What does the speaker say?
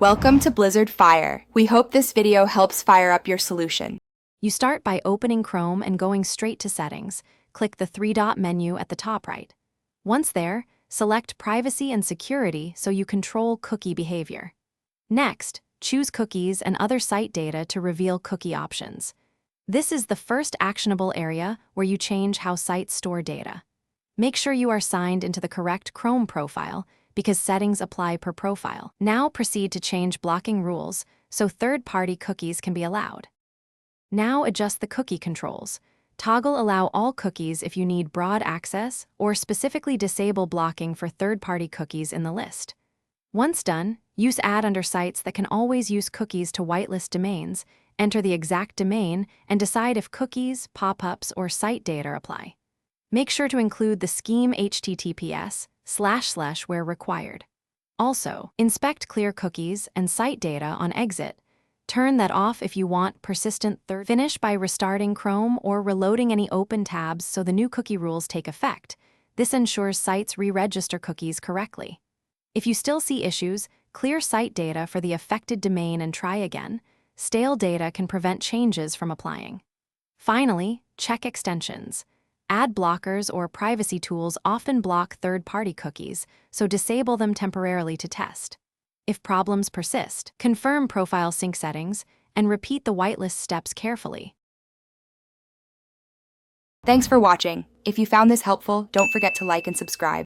Welcome to Blizzard Fire. We hope this video helps fire up your solution. You start by opening Chrome and going straight to Settings. Click the three-dot menu at the top right. Once there, select Privacy and Security so you control cookie behavior. Next, choose Cookies and Other Site Data to reveal cookie options. This is the first actionable area where you change how sites store data. Make sure you are signed into the correct Chrome profile because settings apply per profile. Now proceed to change blocking rules so third-party cookies can be allowed. Now adjust the cookie controls. Toggle Allow all cookies if you need broad access or specifically disable blocking for third-party cookies in the list. Once done, use Add under sites that can always use cookies to whitelist domains, enter the exact domain, and decide if cookies, pop-ups, or site data apply. Make sure to include the scheme HTTPS// where required. Also, inspect clear cookies and site data on exit. Turn that off if you want persistent third. Finish by restarting Chrome or reloading any open tabs so the new cookie rules take effect. This ensures sites re-register cookies correctly. If you still see issues, clear site data for the affected domain and try again. Stale data can prevent changes from applying. Finally, check extensions. Ad blockers or privacy tools often block third-party cookies, so disable them temporarily to test. If problems persist, confirm profile sync settings and repeat the whitelist steps carefully. Thanks for watching. If you found this helpful, don't forget to like and subscribe.